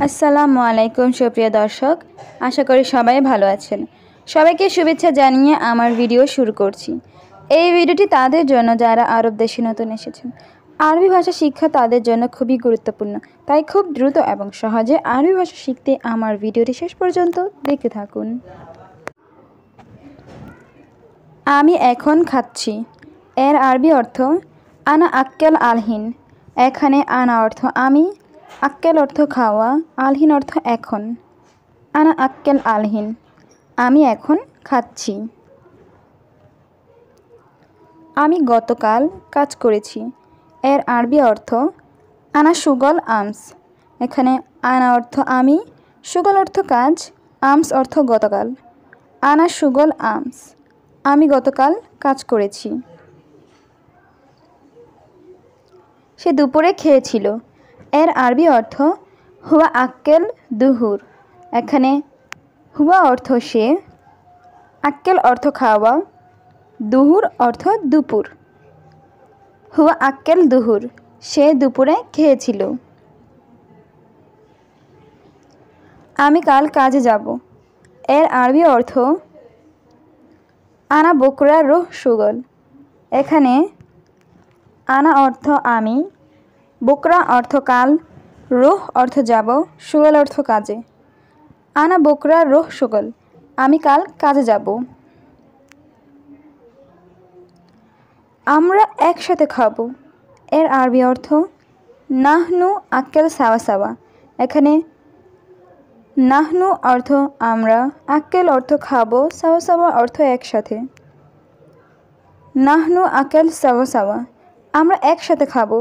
আসসালামু আলাইকুম সুপ্রিয় দর্শক, আশা করি সবাই ভালো আছেন। সবাইকে শুভেচ্ছা জানিয়ে আমার ভিডিও শুরু করছি। এই ভিডিওটি তাদের জন্য যারা আরব দেশে নতুন এসেছেন। আরবি ভাষা শিক্ষা তাদের জন্য খুবই গুরুত্বপূর্ণ, তাই খুব দ্রুত এবং সহজে আরবি ভাষা শিখতে আমার ভিডিওটি শেষ পর্যন্ত দেখতে থাকুন। আমি এখন খাচ্ছি এর আরবি অর্থ আনা আক্কেল আলহিন। এখানে আনা অর্থ আমি, আক্কেল অর্থ খাওয়া, আলহিন অর্থ এখন। আনা আক্কেল আলহিন, আমি এখন খাচ্ছি। আমি গতকাল কাজ করেছি এর আরবি অর্থ আনা শুগল আমস। এখানে আনা অর্থ আমি, শুগল অর্থ কাজ, আমস অর্থ গতকাল। আনা শুগল আমস, আমি গতকাল কাজ করেছি। সে দুপুরে খেয়েছিল এর আরবি অর্থ হুয়া আক্কেল দুহুর। এখানে হুয়া অর্থ সে, আক্কেল অর্থ খাওয়া, দুহুর অর্থ দুপুর। হুয়া আক্কেল দুহুর, সে দুপুরে খেয়েছিল। আমি কাল কাজে যাব এর আরবি অর্থ আনা বকরা রুহ শুগল। এখানে আনা অর্থ আমি, বকরা অর্থ কাল, রুহ অর্থ যাব, শুগল অর্থ কাজে। আনা বকরা রুহ শুগল, আমি কাল কাজে যাব। আমরা একসাথে খাবো এর আরবি অর্থ নাহনু আক্কেল সাওয়া সাওয়া। এখানে নাহনু অর্থ আমরা, আক্কেল অর্থ খাবো, সাওয়া সাওয়া অর্থ একসাথে। নাহনু আক্কেল সাওয়া সাওয়া, আমরা একসাথে খাবো।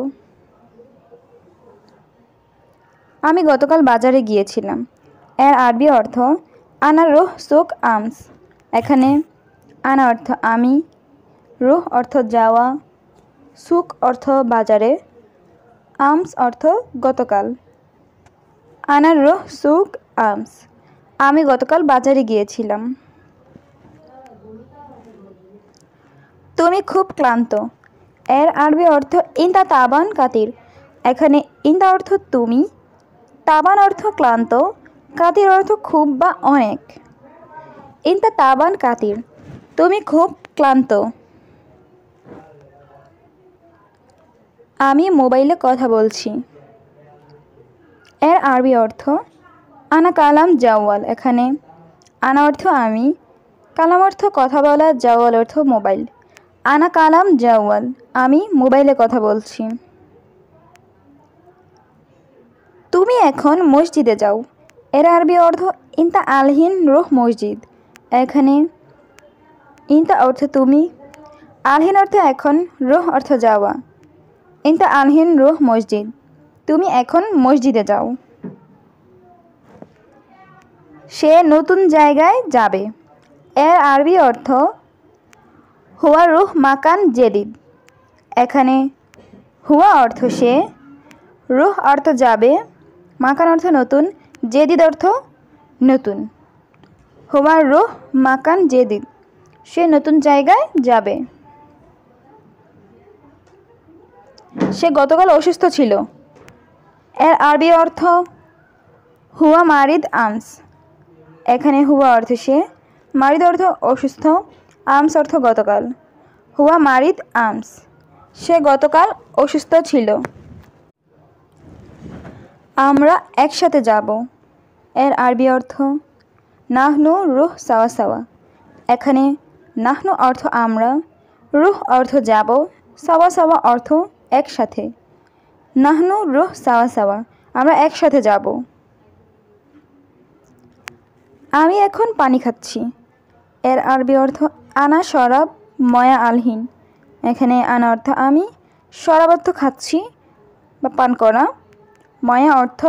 আমি গতকাল বাজারে গিয়েছিলাম এর আরবি অর্থ আনা রুহ সুক আমস। এখানে আনা অর্থ আমি, রুহ অর্থ যাওয়া, সুক অর্থ বাজারে, আমস অর্থ গতকাল। আনা রুহ সুক আমস, আমি গতকাল বাজারে গিয়েছিলাম। তুমি খুব ক্লান্ত এর আরবি অর্থ ইনতা তাবান কাতির। এখানে ইনতা অর্থ তুমি, তাবান অর্থ ক্লান্ত, কাতির অর্থ খুব বা অনেক। ইনতা তাবান কাতির, তুমি খুব ক্লান্ত। আমি মোবাইলে কথা বলছি এর আরবি অর্থ আনা কালাম জাওয়াল। এখানে আনা অর্থ আমি, কালাম অর্থ কথা বলা, জাওয়াল অর্থ মোবাইল। আনা কালাম জাওয়াল, আমি মোবাইলে কথা বলছি। তুমি এখন মসজিদে যাও এর আরবি অর্থ ইনতা আলহিন রুহ মসজিদ। এখানে ইনতা অর্থ তুমি, আলহিন অর্থ এখন, রুহ অর্থ যাওয়া। ইনতা আলহিন রুহ মসজিদ, তুমি এখন মসজিদে যাও। সে নতুন জায়গায় যাবে এর আরবি অর্থ হুয়া রুহ মাকান জেদিদ। এখানে হুয়া অর্থ সে, রুহ অর্থ যাবে, মাকান অর্থ নতুন, জেদিদ অর্থ নতুন। হুয়া রুহ মাকান জেদিদ, সে নতুন জায়গায় যাবে। সে গতকাল অসুস্থ ছিল এর আরবি অর্থ হুয়া মারিদ আমস। এখানে হুয়া অর্থ সে, মারিদ অর্থ অসুস্থ, আমস অর্থ গতকাল। হুয়া মারিদ আমস, সে গতকাল অসুস্থ ছিল। আমরা একসাথে যাব এর আরবি অর্থ নাহনু রুহ সাওয়া সাওয়া। এখানে নাহনু অর্থ আমরা, রুহ অর্থ যাব, সাওয়া সাওয়া অর্থ একসাথে। নাহনু রুহ সাওয়া সাওয়া, আমরা একসাথে যাব। আমি এখন পানি খাচ্ছি এর আরবি অর্থ আনা শরাব ময়া আলহিন। এখানে আনা অর্থ আমি, শরাব অর্থ খাচ্ছি বা পান করা, ময়া অর্থ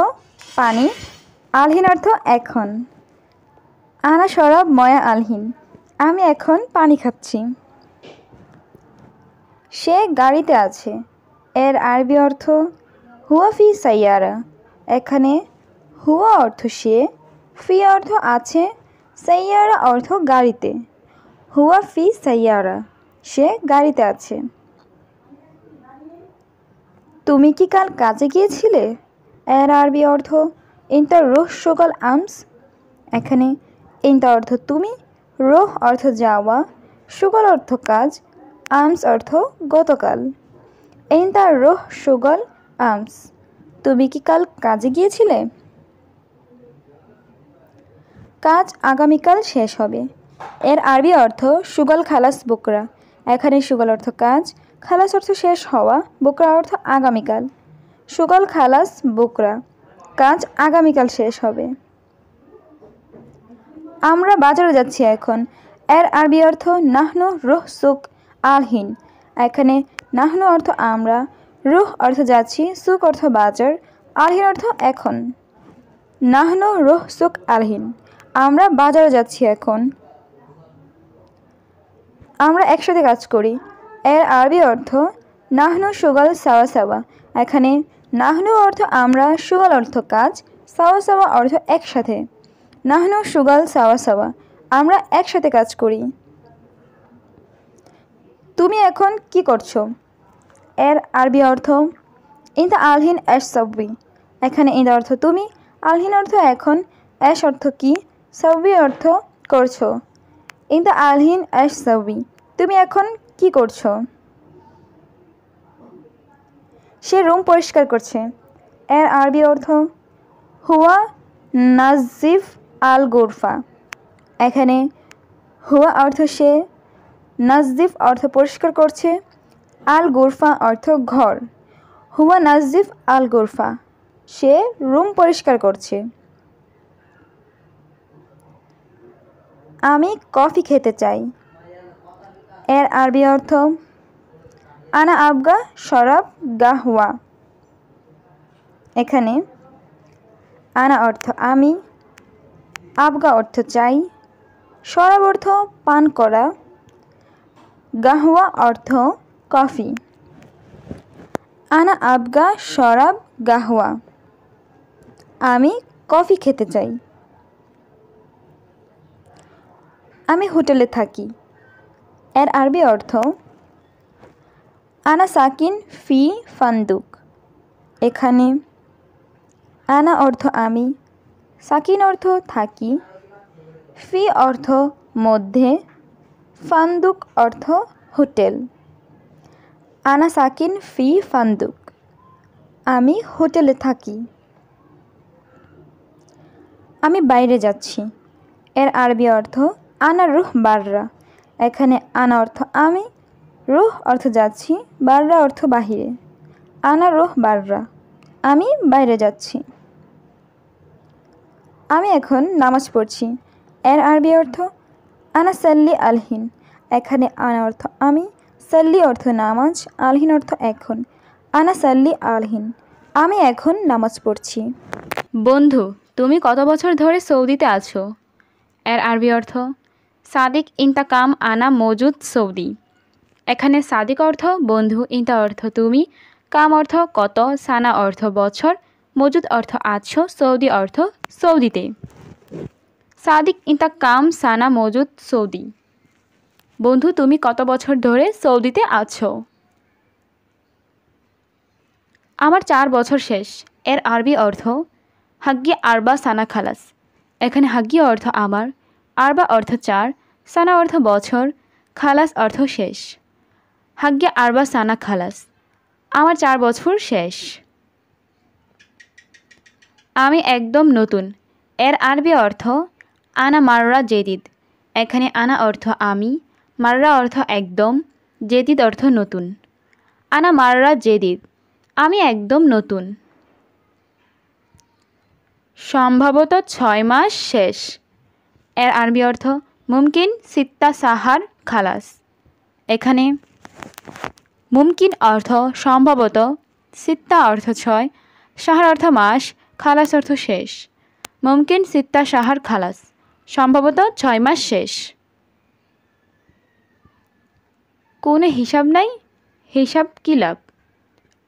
পানি, আলহিন অর্থ এখন। আনা শরাব ময়া আলহিন, আমি এখন পানি খাচ্ছি। সে গাড়িতে আছে এর আরবি অর্থ হুয়া ফি সাইয়ারা। এখানে হুয়া অর্থ সে, ফি অর্থ আছে, সাইয়ারা অর্থ গাড়িতে। হুয়া ফি সাইয়ারা, সে গাড়িতে আছে। তুমি কি কাল কাজে গিয়েছিলে এর আরবি অর্থ ইনতা রুহ শুগল আমস, এখানে ইনতা অর্থ তুমি, রুহ অর্থ যাওয়া, শুগল অর্থ কাজ, আমস অর্থ গতকাল। ইনতা রুহ শুগল আমস, তুমি কি কাল কাজে গিয়েছিলে? কাজ আগামীকাল শেষ হবে। এর আরবি অর্থ শুগল খালাস বুকরা, এখানে শুগল অর্থ কাজ, খালাস অর্থ শেষ হওয়া, বুকরা অর্থ আগামীকাল। শুগল খালাস বুকরা, কাজ আগামীকাল শেষ হবে। আমরা বাজারে যাচ্ছি এখন। এর আরবি অর্থ নাহনু রুহ সুক আলহিন, এখানে নাহনু অর্থ আমরা, রুহ অর্থ যাচ্ছি, সুক অর্থ বাজার, আলহিন অর্থ এখন। নাহনু রুহ সুক আলহিন, আমরা বাজারে যাচ্ছি এখন। আমরা একসাথে কাজ করি। এর আরবি অর্থ নাহনু শুগল সাওয়া সাওয়া, এখানে নাহনু অর্থ আমরা, শুগল অর্থ কাজ, সাওয়া সাওয়া অর্থ একসাথে। নাহনু শুগল সাওয়া সাওয়া, আমরা একসাথে কাজ করি। তুমি এখন কি করছো? এর আরবি অর্থ ইনতা আলহিন এশ সাব্বি, এখানে ইনতা অর্থ তুমি, আলহিন অর্থ এখন, এশ অর্থ কি, সাব্বি অর্থ করছো। ইনতা আলহিন এশ সাব্বি, তুমি এখন কি করছো? সে রুম পরিষ্কার করছে। এর আরবি অর্থ হুয়া নাজিফ আল গোরফা, এখানে হুয়া অর্থ সে, নাজিফ অর্থ পরিষ্কার করছে, আল গোরফা অর্থ ঘর। হুয়া নাজিফ আল গোরফা, সে রুম পরিষ্কার করছে। আমি কফি খেতে চাই। এর আরবি অর্থ আনা আবগা শরাব গাহওয়া, এখানে আনা অর্থ আমি, আবগা অর্থ চাই, শরাব অর্থ পান করা, গাহওয়া অর্থ কফি। আনা আবগা শরাব গাহওয়া, আমি কফি খেতে চাই। আমি হোটেলে থাকি। এর আরবি অর্থ আনা সাকিন ফি ফান্দুক, এখানে আনা অর্থ আমি, সাকিন অর্থ থাকি, ফি অর্থ মধ্যে, ফান্দুক অর্থ হোটেল। আনা সাকিন ফি ফান্দুক, আমি হোটেলে থাকি। আমি বাইরে যাচ্ছি। এর আরবি অর্থ আনা রুহ বাররা, এখানে আনা অর্থ আমি, রুহ অর্থ যাচ্ছি, বাররা অর্থ বাহিরে। আনা রুহ বাররা, আমি বাইরে যাচ্ছি। আমি এখন নামাজ পড়ছি। এর আরবি অর্থ আনা সাল্লি আলহিন, এখানে আনা অর্থ আমি, সাল্লি অর্থ নামাজ, আলহিন অর্থ এখন। আনা সাল্লি আলহিন, আমি এখন নামাজ পড়ছি। বন্ধু, তুমি কত বছর ধরে সৌদিতে আছো? এর আরবি অর্থ সাদিক ইন্তাকাম আনা মজুদ সৌদি, এখানে সাদিক অর্থ বন্ধু, ইন্তা অর্থ তুমি, কাম অর্থ কত, সানা অর্থ বছর, মজুদ অর্থ আছো, সৌদি অর্থ সৌদিতে। সাদিক ইন্তাকাম সানা মজুদ সৌদি, বন্ধু তুমি কত বছর ধরে সৌদিতে আছো? আমার 4 বছর শেষ। এর আরবি অর্থ হাগ্গি আরবা সানা খালাস, এখানে হাগ্গি অর্থ আমার, আরবা অর্থ 4, সানা অর্থ বছর, খালাস অর্থ শেষ। হাগ্গি আরবা সানা খালাস, আমার 4 বছর শেষ। আমি একদম নতুন। এর আরবি অর্থ আনা মাররা জেদিদ, এখানে আনা অর্থ আমি, মাররা অর্থ একদম, জেদিদ অর্থ নতুন। আনা মাররা জেদিদ, আমি একদম নতুন। সম্ভবত 6 মাস শেষ। এর আরবি অর্থ মুমকিন সিত্তা সাহার খালাস, এখানে মুমকিন অর্থ সম্ভবত, সিত্তা অর্থ 6, সাহার অর্থ মাস, খালাস অর্থ শেষ। মুমকিন সিত্তা সাহার খালাস, সম্ভবত 6 মাস শেষ। কোনো হিসাব নাই, হিসাব কি লাভ?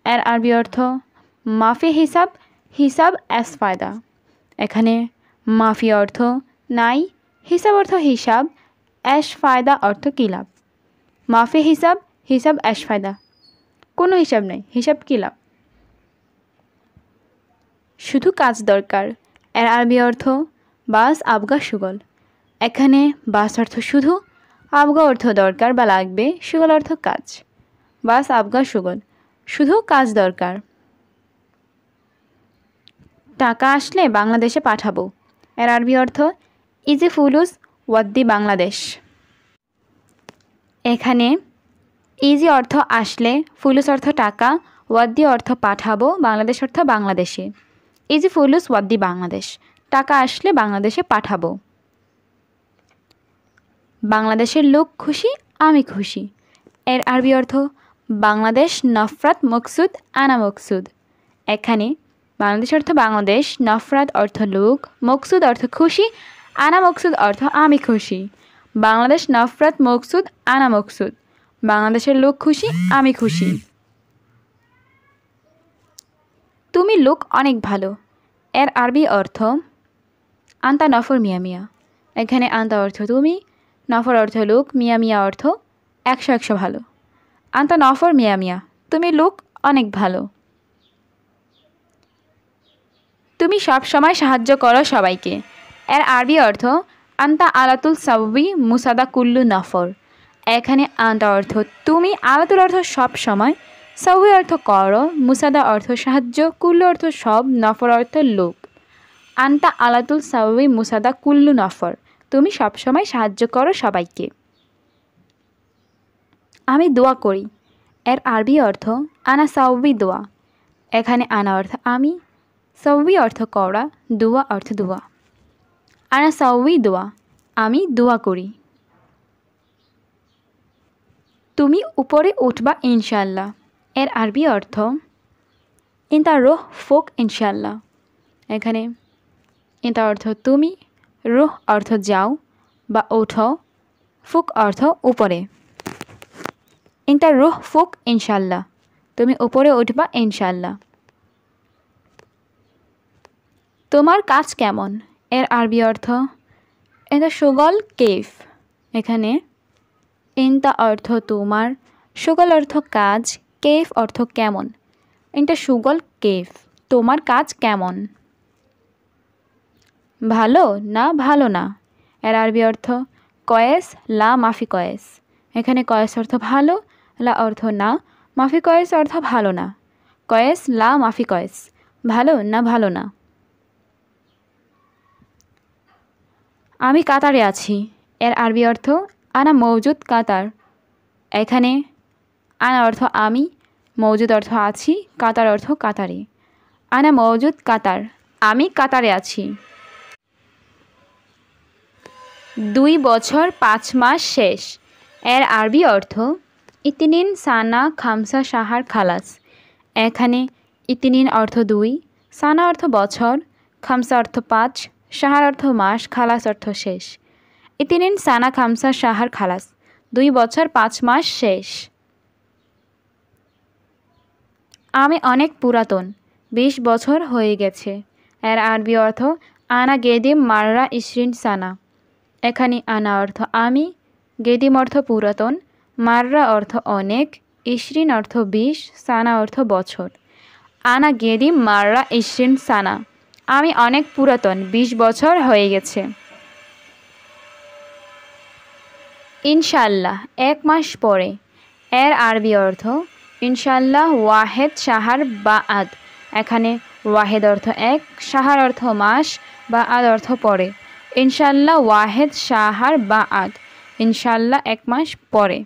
এর আরবি অর্থ মাফি হিসাব, হিসাব এস ফায়দা, এখানে মাফি অর্থ নাই, হিসাব অর্থ হিসাব, এশ ফায়দা অর্থ কি লাভ। মাফি হিসাব, হিসাব এশ ফায়দা, কোনো হিসাব নেই, হিসাব কি লাভ। শুধু কাজ দরকার। এর আরবি অর্থ বাস আবগা সুগল। এখানে বাস অর্থ শুধু, আবগা অর্থ দরকার বা লাগবে, সুগল অর্থ কাজ। বাস আবগা সুগল, শুধু কাজ দরকার। টাকা আসলে বাংলাদেশে পাঠাবো। এর আরবি অর্থ ইজি ফুলুস ওয়াদ্দি বাংলাদেশ। এখানে ইজি অর্থ আসলে, ফুলুস অর্থ টাকা, ওয়াদ্দি অর্থ পাঠাবো, বাংলাদেশ অর্থ বাংলাদেশে। ইজি ফুলুস ওয়াদ্দি বাংলাদেশ, টাকা আসলে বাংলাদেশে পাঠাবো। বাংলাদেশের লোক খুশি, আমি খুশি। এর আরবি অর্থ বাংলাদেশ নফরাত মকসুদ, আনা মকসুদ। এখানে বাংলাদেশ অর্থ বাংলাদেশ, নফরাত অর্থ লোক, মকসুদ অর্থ খুশি, আনা মকসুদ অর্থ আমি খুশি। বাংলাদেশ নফরাত মকসুদ, আনা মকসুদ। বাংলাদেশের লোক খুশি, আমি খুশি। তুমি লোক অনেক ভালো। এর আরবি অর্থ আন্তা নফর মিয়া মিয়া। এখানে আন্তা অর্থ তুমি, নফর অর্থ লোক, মিয়া মিয়া অর্থ 100 ভালো। আন্তা নফর মিয়া মিয়া, তুমি লোক অনেক ভালো। তুমি সব সময় সাহায্য করো সবাইকে। এর আরবি অর্থ আন্তা আলাতুল সাববি মুসাদা কুল্লু নফর। এখানে আন্তা অর্থ তুমি, আলাতুল অর্থ সব সময়, সাববি অর্থ করো, মুসাদা অর্থ সাহায্য, কুল্লু অর্থ সব, নফর অর্থ লোক। আন্তা আলাতুল সাববি মুসাদা কুল্লু নফর, তুমি সব সময় সাহায্য করো সবাইকে। আমি দোয়া করি। এর আরবি অর্থ আনা সাউবি দোয়া। এখানে আনা অর্থ আমি, সাউবি অর্থ করা, দোয়া অর্থ দোয়া। আনা সাউবি দোয়া, আমি দোয়া করি। তুমি উপরে উঠবা ইনশাল্লাহ। এর আরবি অর্থ ইনতা রোহ ফোক ইনশাল্লাহ। এখানে ইনতা অর্থ তুমি, রোহ অর্থ যাও বা ওঠো, ফুক অর্থ উপরে। ইনতা রোহ ফুক ইনশাল্লাহ, তুমি উপরে উঠবা ইনশাল্লাহ। তোমার কাজ কেমন? এর আরবি অর্থ এটা সুগল কেফ। এখানে ইনতা অর্থ তোমার, সুগল অর্থ কাজ, কেফ অর্থ কেমন। এটা সুগল কেফ, তোমার কাজ কেমন? ভালো না ভালো না। এর আরবি অর্থ কয়েস লা মাফি কয়েস। এখানে কয়েস অর্থ ভালো, লা অর্থ না, মাফি কয়েস অর্থ ভালো না। কয়েস লা মাফি কয়েস, ভালো না ভালো না। আমি কাতারে আছি। এর আরবি অর্থ আনা মৌজুদ কাতার। এখানে আনা অর্থ আমি, মৌজুদ অর্থ আছি, কাতার অর্থ কাতারে। আনা মৌজুদ কাতার, আমি কাতারে আছি। 2 বছর 5 মাস শেষ। এর আরবি অর্থ ইতিনিন সানা খামসা শাহার খালাস। এখানে ইতিনিন অর্থ 2, সানা অর্থ বছর, খামসা অর্থ 5, শাহার অর্থ মাস, খালাস অর্থ শেষ। ইতিনিন সানা খামসা শাহার খালাস, 2 বছর 5 মাস শেষ। আমি অনেক পুরাতন, 20 বছর হয়ে গেছে। এর আরবি অর্থ আনা গেদিম মাররা ইশরিন সানা। এখানে আনা অর্থ আমি, গেদিম অর্থ পুরাতন, মাররা অর্থ অনেক, ইশরিন অর্থ 20, সানা অর্থ বছর। আনা গেদিম মাররা ইশরিন সানা, আমি অনেক পুরাতন, 20 বছর হয়ে গেছে। ইনশাল্লাহ 1 মাস পরে। এর আরবি অর্থ ইনশাল্লাহ ওয়াহেদ শাহার বা আদ। এখানে ওয়াহেদ অর্থ 1, শাহার অর্থ মাস, বা আদ অর্থ পরে। ইনশাল্লাহ ওয়াহেদ শাহার বা আদ, ইনশাল্লাহ 1 মাস পরে।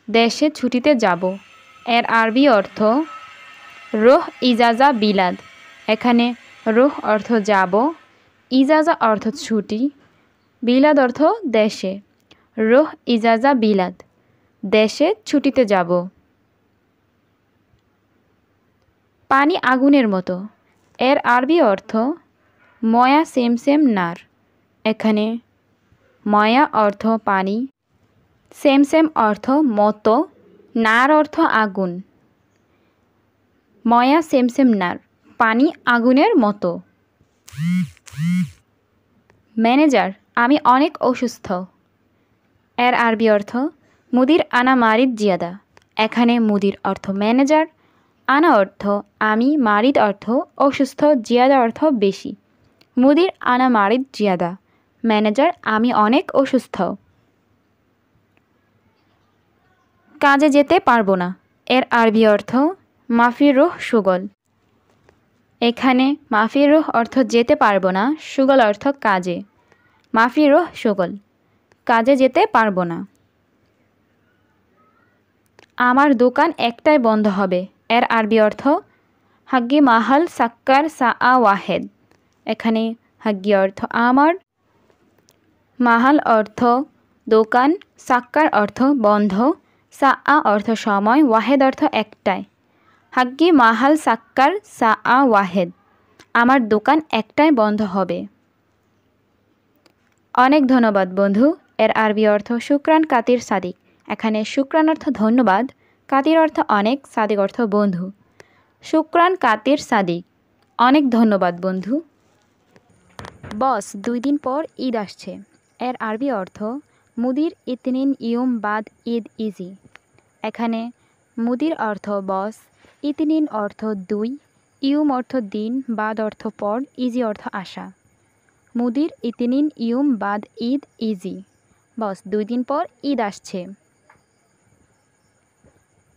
দেশে ছুটিতে যাব। এর আরবি অর্থ রোহ ইজাজা বিলাদ। এখানে রোহ অর্থ যাব, ইজাজা অর্থ ছুটি, বিলাদ অর্থ দেশে। রোহ ইজাজা বিলাদ, দেশে ছুটিতে যাব। পানি আগুনের মতো। এর আরবি অর্থ ময়া সেম সেম নার। এখানে ময়া অর্থ পানি, সেম সেম অর্থ মতো, নার অর্থ আগুন। ময়া সেম সেম নার, পানি আগুনের মতো। ম্যানেজার আমি অনেক অসুস্থ। এর আরবি অর্থ মুদির আনা মারিদ জিয়াদা। এখানে মুদির অর্থ ম্যানেজার, আনা অর্থ আমি, মারিদ অর্থ অসুস্থ, জিয়াদা অর্থ বেশি। মুদির আনা মারিদ জিয়াদা। ম্যানেজার আমি অনেক অসুস্থ। কাজে যেতে পারবো না। এর আরবি অর্থ মাফি রুহ সুগল। এখানে মাফি রুহ অর্থ যেতে পারবো না, সুগল অর্থ কাজে। মাফি রুহ সুগল, কাজে যেতে পারবো না। আমার দোকান একটায় বন্ধ হবে। এর আরবি অর্থ হাগ্গি মাহাল সাক্কার সা ওয়াহেদ। এখানে হাগ্গি অর্থ আমার, মাহাল অর্থ দোকান, সাক্কার অর্থ বন্ধ, সা অর্থ সময়, ওয়াহেদ অর্থ একটায়। হাগ্গি মাহাল সাক্কার সা ওয়াহেদ, আমার দোকান একটায় বন্ধ হবে। অনেক ধন্যবাদ বন্ধু। এর আরবি অর্থ শুক্রান কাতির সাদিক। এখানে শুক্রান অর্থ ধন্যবাদ, কাতির অর্থ অনেক, সাদিক অর্থ বন্ধু। শুক্রান কাতির সাদিক, অনেক ধন্যবাদ বন্ধু। বস 2 দিন পর ঈদ আসছে। এর আরবি অর্থ মুদির ইতনিন ইয়ুম বাদ ঈদ ইজি। এখানে মুদির অর্থ বস, ইতনিন অর্থ 2, ইয়ুম অর্থ দিন, বাদ অর্থ পর, ইজি অর্থ আসা। মুদির ইতনিন ইয়ুম বাদ ঈদ ইজি, বস 2 দিন পর ঈদ আসছে।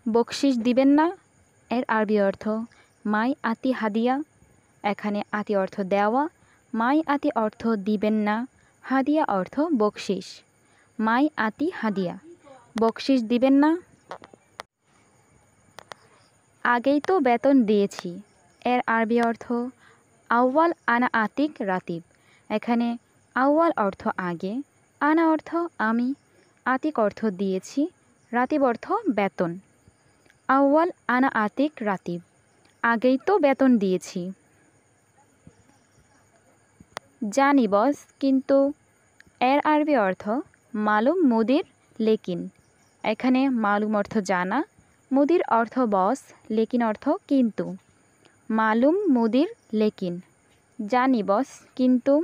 বকশিস দিবেন না। এর আরবি অর্থ মাই আতি হাদিয়া। এখানে আতি অর্থ দেওয়া, মাই আতি অর্থ দিবেন না, হাদিয়া অর্থ বকশিস। মাই আতি হাদিয়া, বকশিস দিবেন না। আগেই তো বেতন দিয়েছি। এর আরবি অর্থ আউয়াল আনা আতিক রাতিব। এখানে আউয়াল অর্থ আগে, আনা অর্থ আমি, আতিক অর্থ দিয়েছি, রাতিব অর্থ বেতন। আউয়াল আনা আতিক রাতিব, আগেই তো বেতন দিয়েছি। জানি বস, কিন্তু। এর আরবি অর্থ মালুম মুদির লেকিন। এখানে মালুম অর্থ জানা, মুদির অর্থ বস, লেকিন অর্থ কিন্তু। মালুম মুদির লেকিন, জানি বস, কিন্তু।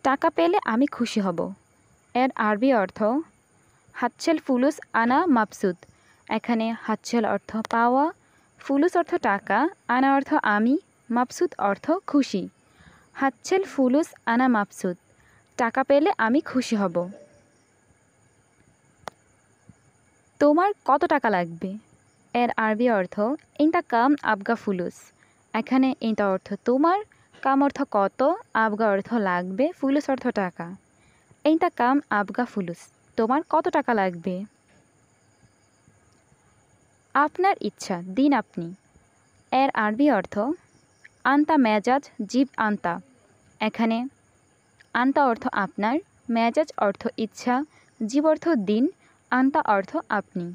টাকা পেলে আমি খুশি হব। এর আরবি অর্থ হাচ্ছেল ফুলুস আনা মাবসুদ। এখানে হাচ্ছেল অর্থ পাওয়া, ফুলুস অর্থ টাকা, আনা অর্থ আমি, মাবসুদ অর্থ খুশি। হাচ্ছেল ফুলুস আনা মাবসুদ, টাকা পেলে আমি খুশি হব। তোমার কত টাকা লাগবে? এর আরবি অর্থ ইনতা কাম আবগা ফুলুস। এখানে ইনতা অর্থ তোমার, কাম অর্থ কত, আবগা অর্থ লাগবে, ফুলুস অর্থ টাকা। ইনতা কাম আবগা ফুলুস, তোমার কত টাকা লাগবে? আপনার ইচ্ছা, দিন আপনি। এর আরবি অর্থ আন্তা মেজাজ জিব আন্তা। এখানে আন্তা অর্থ আপনার, মেজাজ অর্থ ইচ্ছা, জীব অর্থ দিন, আন্তা অর্থ আপনি।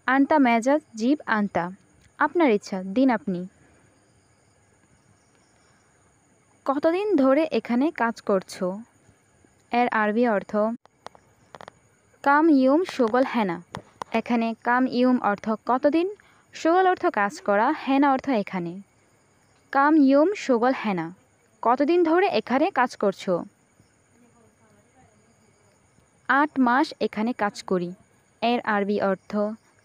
আন্তা মেজাজ জিব আন্তা, আপনার ইচ্ছা, দিন আপনি। কতদিন ধরে এখানে কাজ করছো? এর আরবি অর্থ কাম ইয়ুম সুগল হেনা। এখানে কাম ইয়ুম অর্থ কতদিন, সুগল অর্থ কাজ করা, হেনা অর্থ এখানে। কাম ইয়ুম সুগল হেনা, কতদিন ধরে এখানে কাজ করছো? 8 মাস এখানে কাজ করি। এর আরবি অর্থ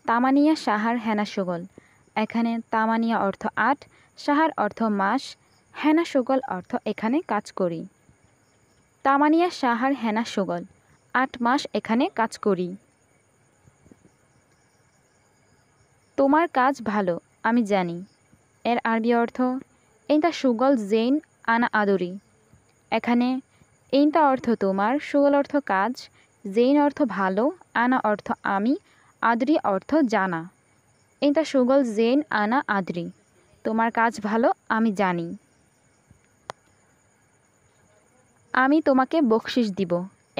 তামানিয়া সাহার হেনা সুগল। এখানে তামানিয়া অর্থ 8, সাহার অর্থ মাস, হেনা সুগল অর্থ এখানে কাজ করি। তামানিয়া সাহার হেনা সুগল, 8 মাস এখানে কাজ করি। তোমার কাজ ভালো, আমি জানি। এর আরবি অর্থ ইনতা সুগল জেইন আনা আদরি। এখানে ইনতা অর্থ তোমার, সুগল অর্থ কাজ, জেইন অর্থ ভালো, আনা অর্থ আমি, আদরি অর্থ জানা। ইনতা সুগল জেইন আনা আদরি, তোমার কাজ ভালো, আমি জানি। আমি তোমাকে বকশিস দিব।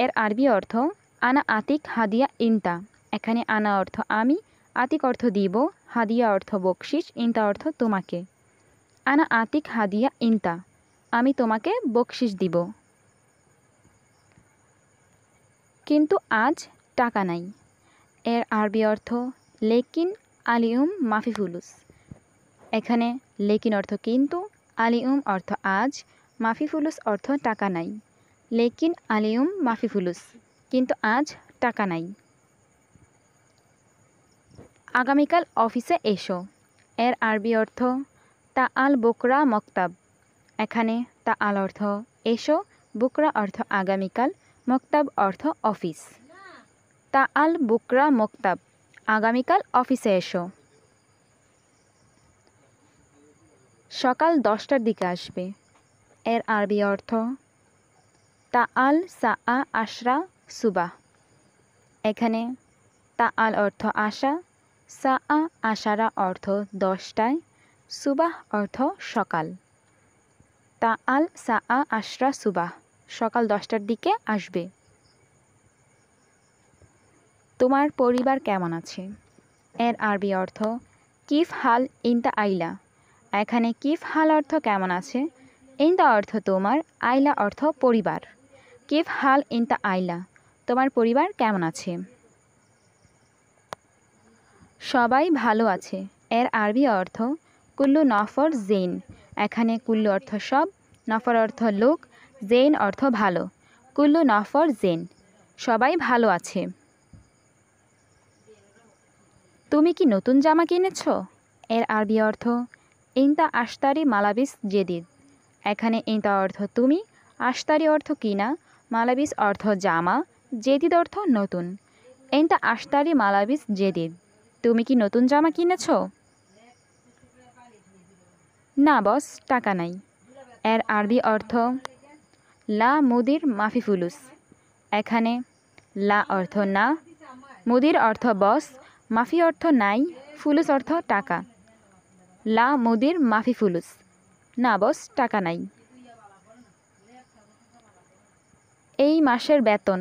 এর আরবি অর্থ আনা আতিক হাদিয়া ইনতা। এখানে আনা অর্থ আমি, আতিক অর্থ দিব, হাদিয়া অর্থ বকশিস, ইনতা অর্থ তোমাকে। আনা আতিক হাদিয়া ইনতা, আমি তোমাকে বকশিস দিব। কিন্তু আজ টাকা নাই। এর আরবি অর্থ লেকিন আলিউম মাফি ফুলুস। এখানে লেকিন অর্থ কিন্তু, আলিউম অর্থ আজ, মাফি ফুলুস অর্থ টাকা নাই। লেকিন আলিউম মাফি ফুলুস, কিন্তু আজ টাকা নাই। আগামীকাল অফিসে এসো। এর আরবি অর্থ তাআল বুকরা মক্তাব। এখানে তাআল অর্থ এসো, বুকরা অর্থ আগামীকাল, মক্তাব অর্থ অফিস। তাআল বুকরা মক্তাব, আগামীকাল অফিসে এসো। সকাল 10টার দিকে আসবে। এর আরবি অর্থ তাআল সাআ আশরা সুবাহ। এখানে তাআল অর্থ আসা, সাআ আশারা অর্থ 10টায়, সুবাহ অর্থ সকাল। তাআল সাআ আশরা সুবাহ, সকাল 10টার দিকে আসবে। তোমার পরিবার কেমন আছে? এর আরবি অর্থ কিফ হাল ইনতা আইলা। এখানে কিফ হাল অর্থ কেমন আছে, ইনতা অর্থ তোমার, আইলা অর্থ পরিবার। কিফ হাল ইনতা আইলা, তোমার পরিবার কেমন আছে? সবাই ভালো আছে। এর আরবি অর্থ কুল্লু নফর জেন। এখানে কুল্লু অর্থ সব, নফর অর্থ লোক, জেন অর্থ ভালো। কুল্লু নফর জেন, সবাই ভালো আছে। তুমি কি নতুন জামা কিনেছ? এর আরবি অর্থ ইনতা আশতারি মালাবিস জেদিদ। এখানে ইনতা অর্থ তুমি, আশতারি অর্থ কিনা, মালাবিস অর্থ জামা, জেদিদ অর্থ নতুন। ইনতা আশতারি মালাবিস জেদিদ, তুমি কি নতুন জামা কিনেছ? না বস, টাকা নাই। এর আরবি অর্থ লা মুদির মাফি ফুলুস। এখানে লা অর্থ না, মুদির অর্থ বস, মাফি অর্থ নাই, ফুলুস অর্থ টাকা। লা মুদির মাফি ফুলুস, না বস, টাকা নাই। এই মাসের বেতন।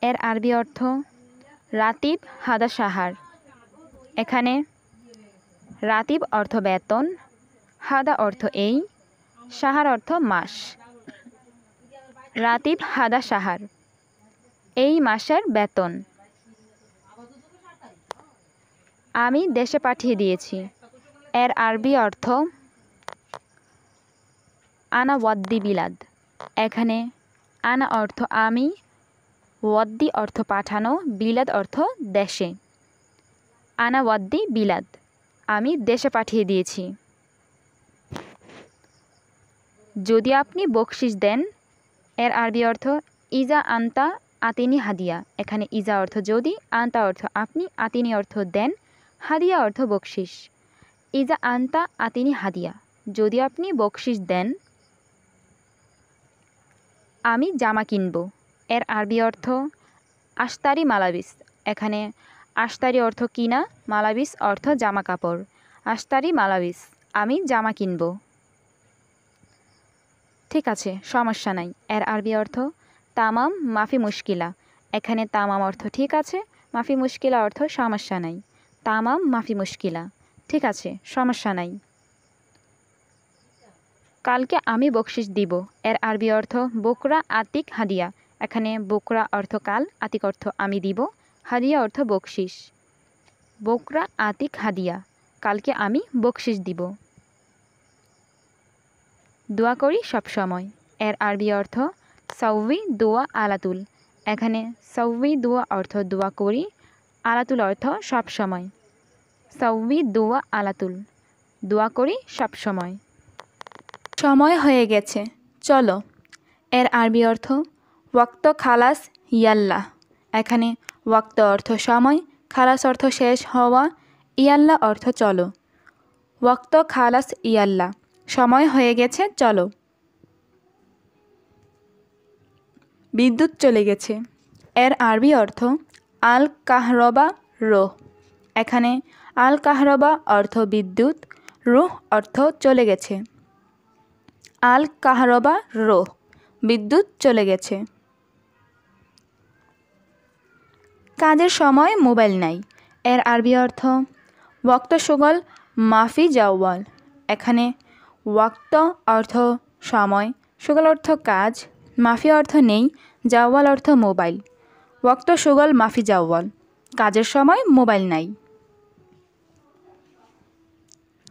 এর আরবি অর্থ রাতিব হাদা সাহার। এখানে রাতিব অর্থ বেতন, হাদা অর্থ এই, সাহার অর্থ মাস। রাতিব হাদা সাহার, এই মাসের বেতন। আমি দেশে পাঠিয়ে দিয়েছি। এর আরবি অর্থ আনা ওয়াদ্দি বিলাদ। এখানে আনা অর্থ আমি, ওয়াদ্দি অর্থ পাঠানো, বিলাদ অর্থ দেশে। আনা ওয়াদ্দি বিলাদ, আমি দেশে পাঠিয়ে দিয়েছি। যদি আপনি বকশিস দেন। এর আরবি অর্থ ইজা আন্তা আতিনি হাদিয়া। এখানে ইজা অর্থ যদি, আন্তা অর্থ আপনি, আতিনি অর্থ দেন, হাদিয়া অর্থ বকশিস। ইজা আন্তা আতিনি হাদিয়া, যদি আপনি বকশিস দেন। আমি জামা কিনব। এর আরবি অর্থ আশতারি মালাবিস। এখানে আশতারি অর্থ কিনা, মালাবিস অর্থ জামা কাপড়। আশতারি মালাবিস, আমি জামা কিনব। ঠিক আছে, সমস্যা নাই। এর আরবি অর্থ তামাম মাফি মুশকিলা। এখানে তামাম অর্থ ঠিক আছে, মাফি মুশকিলা অর্থ সমস্যা নাই। তামাম মাফি মুশকিলা, ঠিক আছে, সমস্যা নাই। কালকে আমি বকশিস দিব। এর আরবি অর্থ বকরা আতিক হাদিয়া। এখানে বকরা অর্থ কাল, আতিক অর্থ আমি দিব, হাদিয়া অর্থ বকশিস। বকরা আতিক হাদিয়া, কালকে আমি বকশিস দিব। দোয়া করি সবসময়। এর আরবি অর্থ সাউই দোয়া আলাতুল। এখানে সাউই দোয়া অর্থ দোয়া করি, আলাতুল অর্থ সবসময়। সাউই দোয়া আলাতুল, দোয়া করি সবসময়। সময় হয়ে গেছে, চলো। এর আরবি অর্থ ওয়াক্ত খালাস ইয়াল্লা। এখানে ওয়াক্ত অর্থ সময়, খালাস অর্থ শেষ হওয়া, ইয়াল্লা অর্থ চলো। ওয়াক্ত খালাস ইয়াল্লা, সময় হয়ে গেছে, চলো। বিদ্যুৎ চলে গেছে। এর আরবি অর্থ আল কাহরবা রোহ। এখানে আল কাহরবা অর্থ বিদ্যুৎ, রুহ অর্থ চলে গেছে। আল কাহরবা রোহ, বিদ্যুৎ চলে গেছে। কাজের সময় মোবাইল নাই। এর আরবি অর্থ ওয়াক্ত শুগল মাফি জাওয়াল। এখানে ওয়াক্ত অর্থ সময়, শুগল অর্থ কাজ, মাফি অর্থ নেই, জাওয়াল অর্থ মোবাইল। ওয়াক্ত শুগল মাফি জাওয়াল, কাজের সময় মোবাইল নাই।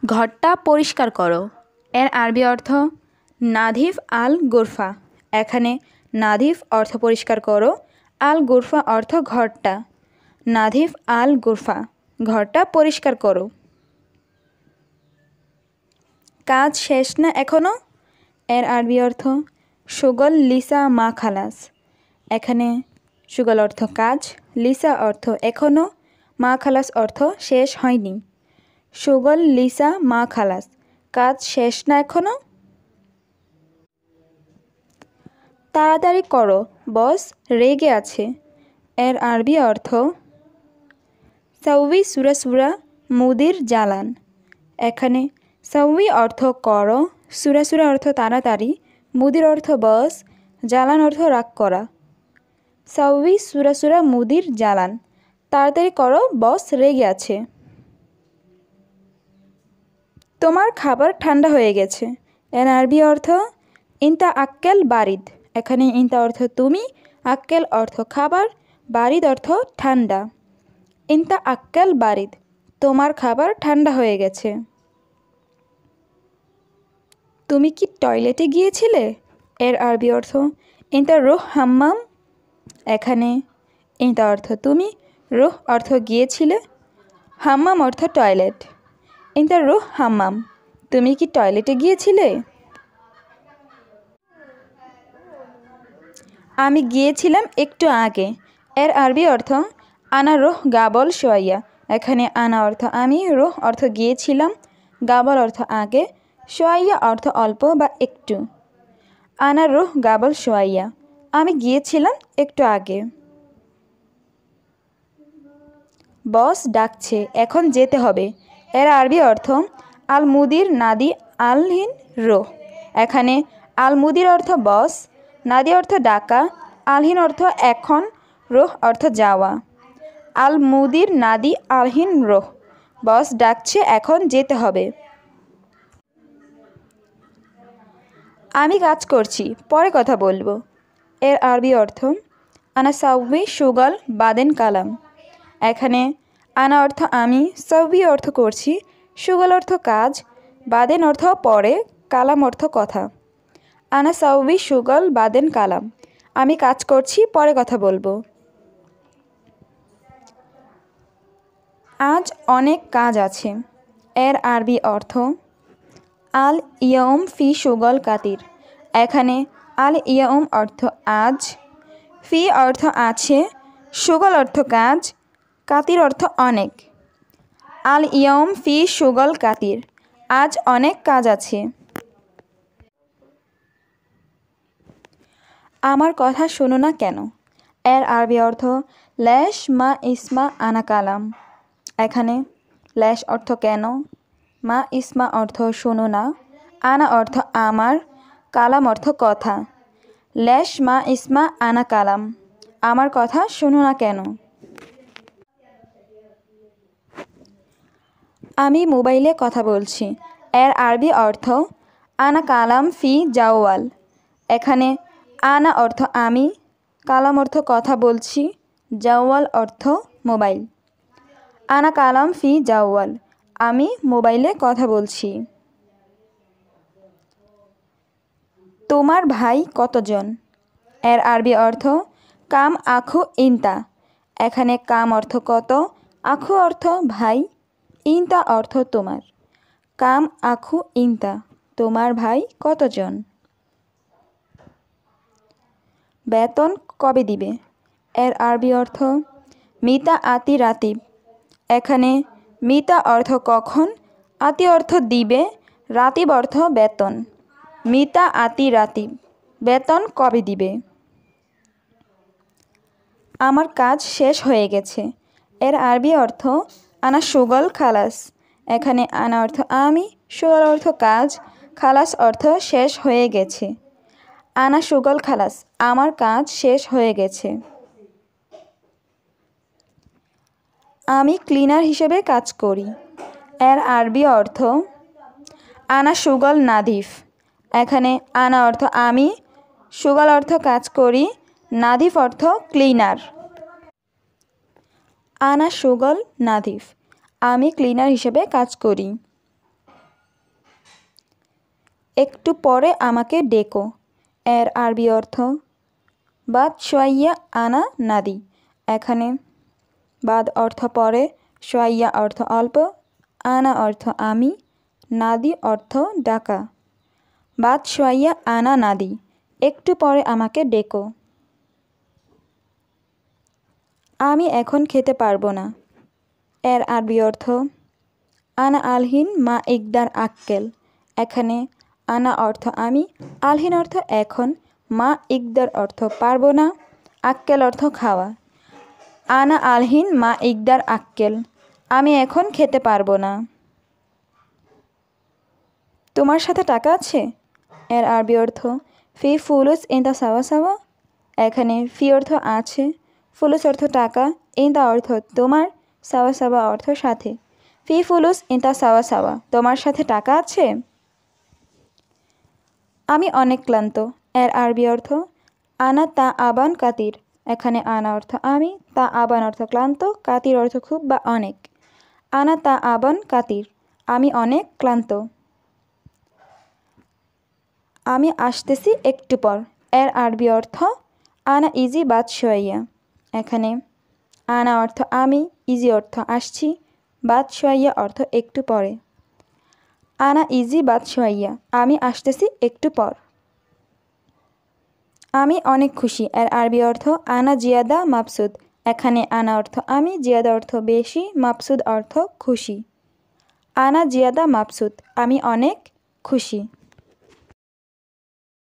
ঘরটা পরিষ্কার করো। এর আরবি অর্থ নাধিফ আল গোরফা। এখানে নাধিফ অর্থ পরিষ্কার করো, আল গোরফা অর্থ ঘরটা। নাধিফ আল গোরফা, ঘরটা পরিষ্কার করো। কাজ শেষ না এখনো? এর আরবি অর্থ শুগল লিসা মা খালাস। এখানে শুগল অর্থ কাজ, লিসা অর্থ এখনো, মা খালাস অর্থ শেষ হয়নি। শুগল লিসা মা খালাস, কাজ শেষ না এখনো? তাড়াতাড়ি করো, বস রেগে আছে। এর আরবি অর্থ সাউই সুরা সুরা মুদির জালান। এখানে সাউই অর্থ করো, সুরা সুরা অর্থ তাড়াতাড়ি, মুদির অর্থ বস, জালান অর্থ রাগ করা। সাউই সুরা সুরা মুদির জালান, তাড়াতাড়ি করো বস রেগে আছে। তোমার খাবার ঠান্ডা হয়ে গেছে। এর আরবি অর্থ ইনতা আক্কেল বারিদ। এখানে ইনতা অর্থ তুমি, আক্কেল অর্থ খাবার, বারিদ অর্থ ঠান্ডা। ইনতা আক্কেল বারিদ, তোমার খাবার ঠান্ডা হয়ে গেছে। তুমি কি টয়লেটে গিয়েছিলে? এর আরবি অর্থ ইনতা রুহ হাম্মাম। এখানে ইনতা অর্থ তুমি, রুহ অর্থ গিয়েছিলে, হাম্মাম অর্থ টয়লেট। ইনতা রুহ হাম্মাম, তুমি কি টয়লেটে গিয়েছিলে? আমি গিয়েছিলাম একটু আগে। এর আরবি অর্থ আনা রুহ গাবল শোয়াইয়া। এখানে আনা অর্থ আমি, রুহ অর্থ গিয়েছিলাম, গাবল অর্থ আগে, শোয়াইয়া অর্থ অল্প বা একটু। আনা রুহ গাবল শোয়াইয়া, আমি গিয়েছিলাম একটু আগে। বস ডাকছে, এখন যেতে হবে। এর আরবি অর্থ আল মুদির নাদি আলহিন রোহ। এখানে আল মুদির অর্থ বস, নাদি অর্থ ডাকা, আলহিন অর্থ এখন, রোহ অর্থ যাওয়া। আল মুদির নাদি আলহিন রোহ, বস ডাকছে এখন যেতে হবে। আমি কাজ করছি, পরে কথা বলবো। এর আরবি অর্থ আনা সাউবি সুগল বাদেন কালাম। এখানে আনা অর্থ আমি, সাউবি অর্থ করছি, সুগল অর্থ কাজ, বাদেন অর্থ পরে, কালাম অর্থ কথা। আনা সাউবি সুগল বাদেন কালাম, আমি কাজ করছি পরে কথা বলবো। আজ অনেক কাজ আছে। এর আরবি অর্থ আল ইয়ম ফি সুগল কাতির। এখানে আল ইয়ম অর্থ আজ, ফি অর্থ আছে, সুগল অর্থ কাজ, কাতির অর্থ অনেক। আল ইয়ম ফি সুগল কাতির, আজ অনেক কাজ আছে। আমার কথা শোনো না কেন? এর আরবি অর্থ লেশ মা ইসমা আনা কালাম। এখানে লেশ অর্থ কেন, মা ইসমা অর্থ শোনো না, আনা অর্থ আমার, কালাম অর্থ কথা। লেশ মা ইসমা আনা কালাম, আমার কথা শোনো না কেন? আমি মোবাইলে কথা বলছি। এর আরবি অর্থ আনা কালাম ফি জাওয়াল। এখানে আনা অর্থ আমি, কালাম অর্থ কথা বলছি, জাওয়াল অর্থ মোবাইল। আনা কালাম ফি জাওয়াল, আমি মোবাইলে কথা বলছি। তোমার ভাই কতজন? এর আরবি অর্থ কাম আখু ইনতা। এখানে কাম অর্থ কত, আখু অর্থ ভাই, ইনতা অর্থ তোমার। কাম আখু ইনতা, তোমার ভাই কতজন? বেতন কবে দিবে? এর আরবি অর্থ মিতা আতি রাতিব। এখানে মিতা অর্থ কখন, আতি অর্থ দিবে, রাতিব অর্থ বেতন। মিতা আতি রাতিব, বেতন কবে দিবে? আমার কাজ শেষ হয়ে গেছে। এর আরবি অর্থ আনা সুগল খালাস। এখানে আনা অর্থ আমি, সুগল অর্থ কাজ, খালাস অর্থ শেষ হয়ে গেছে। আনা সুগল খালাস, আমার কাজ শেষ হয়ে গেছে। আমি ক্লিনার হিসেবে কাজ করি। এর আরবি অর্থ আনা সুগল নাদিফ। এখানে আনা অর্থ আমি, সুগল অর্থ কাজ করি, নাদিফ অর্থ ক্লিনার। আনা সুগল নাদিফ, আমি ক্লিনার হিসেবে কাজ করি। একটু পরে আমাকে ডেকো। এর আরবি অর্থ বাদ শোয়াইয়া আনা নাদি। এখানে বাদ অর্থ পরে, শোয়াইয়া অর্থ অল্প, আনা অর্থ আমি, নাদি অর্থ ডাকা। বাদ শোয়াইয়া আনা নাদি, একটু পরে আমাকে ডেকো। আমি এখন খেতে পারবো না। এর আরবি অর্থ আনা আলহিন মা ইকদার আক্কেল। এখানে আনা অর্থ আমি, আলহিন অর্থ এখন, মা ইকদার অর্থ পারবো না, আক্কেল অর্থ খাওয়া। আনা আলহিন মা ইকদার আক্কেল, আমি এখন খেতে পারবো না। তোমার সাথে টাকা আছে? এর আরবি অর্থ ফি ফুলুস ইনতা সাওয়া সাওয়া। এখানে ফি অর্থ আছে, ফুলুস অর্থ টাকা, ইনতা অর্থ তোমার, সাওয়া সাওয়া অর্থ সাথে। ফি ফুলুস ইনতা সাওয়া সাওয়া, তোমার সাথে টাকা আছে? আমি অনেক ক্লান্ত। এর আরবি অর্থ আনা তা আবান কাতির। এখানে আনা অর্থ আমি, তা আবান অর্থ ক্লান্ত, কাতির অর্থ খুব বা অনেক। আনা তা আবান কাতির, আমি অনেক ক্লান্ত। আমি আসতেছি একটু পর। এর আরবি অর্থ আনা ইজি বাদ শোয়াইয়া। এখানে আনা অর্থ আমি, ইজি অর্থ আসছি, বাদ শোয়াইয়া অর্থ একটু পরে। আনা ইজি বাদ শোয়াইয়া, আমি আসতেছি একটু পর। আমি অনেক খুশি। এর আরবি অর্থ আনা জিয়াদা মাবসুদ। এখানে আনা অর্থ আমি, জিয়াদা অর্থ বেশি, মাবসুদ অর্থ খুশি। আনা জিয়াদা মাবসুদ, আমি অনেক খুশি।